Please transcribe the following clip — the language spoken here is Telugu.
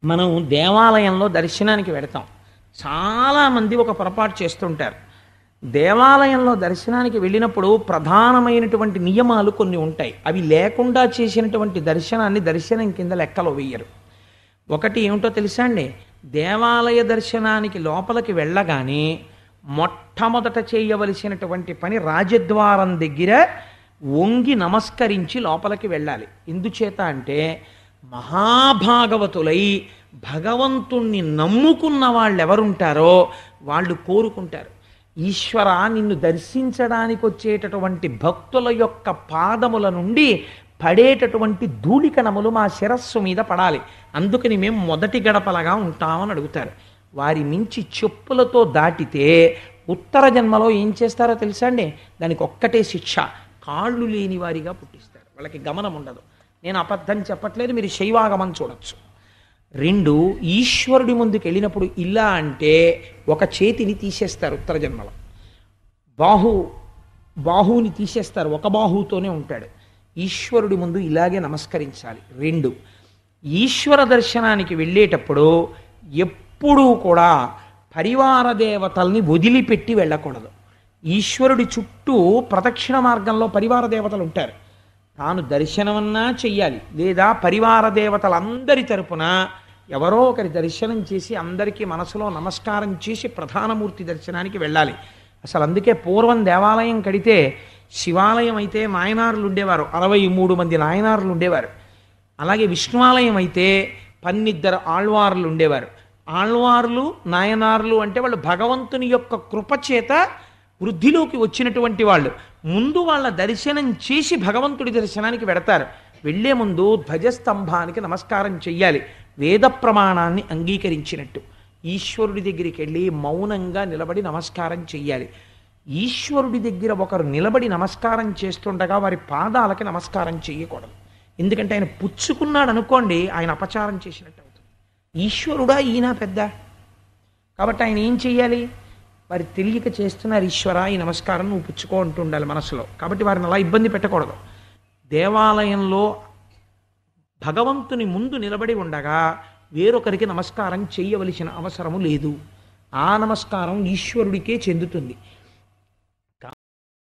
మనం దేవాలయంలో దర్శనానికి వెడతాం. చాలామంది ఒక పొరపాటు చేస్తుంటారు. దేవాలయంలో దర్శనానికి వెళ్ళినప్పుడు ప్రధానమైనటువంటి నియమాలు కొన్ని ఉంటాయి. అవి లేకుండా చేసినటువంటి దర్శనాన్ని దర్శనం కింద లెక్కలో వెయ్యరు. ఒకటి ఏమిటో తెలుసా అండి? దేవాలయ దర్శనానికి లోపలికి వెళ్ళగానే మొట్టమొదట చేయవలసినటువంటి పని రాజద్వారం దగ్గర వంగి నమస్కరించి లోపలికి వెళ్ళాలి. ఎందుచేత అంటే మహాభాగవతులై భగవంతుణ్ణి నమ్ముకున్న వాళ్ళు ఎవరుంటారో వాళ్ళు కోరుకుంటారు, ఈశ్వర నిన్ను దర్శించడానికి వచ్చేటటువంటి భక్తుల యొక్క పాదముల నుండి పడేటటువంటి ధూళికణములు మా శిరస్సు మీద పడాలి, అందుకని మేము మొదటి గడపలగా ఉంటామని అడుగుతారు. వారి మించి చెప్పులతో దాటితే ఉత్తర జన్మలో ఏం చేస్తారో తెలుసా అండి? దానికి ఒక్కటే శిక్ష, కాళ్ళు లేని వారిగా పుట్టిస్తారు. వాళ్ళకి గమనం ఉండదు. నేను అబద్ధం చెప్పట్లేదు, మీరు శైవాగమం చూడొచ్చు. రెండు, ఈశ్వరుడి ముందుకు వెళ్ళినప్పుడు ఇలా అంటే ఒక చేతిని తీసేస్తారు ఉత్తర జన్మలో, బాహువుని తీసేస్తారు, ఒక బాహువుతోనే ఉంటాడు. ఈశ్వరుడి ముందు ఇలాగే నమస్కరించాలి. రెండు, ఈశ్వర దర్శనానికి వెళ్ళేటప్పుడు ఎప్పుడూ కూడా పరివార దేవతల్ని వదిలిపెట్టి వెళ్ళకూడదు. ఈశ్వరుడి చుట్టూ ప్రదక్షిణ మార్గంలో పరివార దేవతలు ఉంటారు. తాను దర్శనమన్నా చెయ్యాలి, లేదా పరివార దేవతలందరి తరపున ఎవరో ఒకరి దర్శనం చేసి అందరికీ మనసులో నమస్కారం చేసి ప్రధానమూర్తి దర్శనానికి వెళ్ళాలి. అసలు అందుకే పూర్వం దేవాలయం కడితే శివాలయం అయితే నాయనారులు ఉండేవారు, 63 మంది నాయనారులు ఉండేవారు. అలాగే విష్ణువాలయం అయితే 12 ఆళ్వార్లు ఉండేవారు. ఆళ్వార్లు నాయనార్లు అంటే వాళ్ళు భగవంతుని యొక్క కృపచేత వృద్ధిలోకి వచ్చినటువంటి వాళ్ళు. ముందు వాళ్ళ దర్శనం చేసి భగవంతుడి దర్శనానికి వెడతారు. వెళ్లే ముందు ధ్వజస్తంభానికి నమస్కారం చెయ్యాలి, వేద ప్రమాణాన్ని అంగీకరించినట్టు. ఈశ్వరుడి దగ్గరికి వెళ్ళి మౌనంగా నిలబడి నమస్కారం చెయ్యాలి. ఈశ్వరుడి దగ్గర ఒకరు నిలబడి నమస్కారం చేస్తుండగా వారి పాదాలకి నమస్కారం చెయ్యకూడదు. ఎందుకంటే ఆయన పుచ్చుకున్నాడు అనుకోండి, ఆయన అపచారం చేసినట్టు అవుతుంది. ఈశ్వరుడా ఈయన పెద్ద, కాబట్టి ఆయన ఏం చెయ్యాలి? వారి తెలియక చేస్తున్నారు, ఈశ్వర ఈ నమస్కారం నువ్వు పుచ్చుకో అంటూ ఉండాలి మనసులో. కాబట్టి వారిని అలా ఇబ్బంది పెట్టకూడదు. దేవాలయంలో భగవంతుని ముందు నిలబడి ఉండగా వేరొకరికి నమస్కారం చేయవలసిన అవసరము లేదు. ఆ నమస్కారం ఈశ్వరుడికే చెందుతుంది.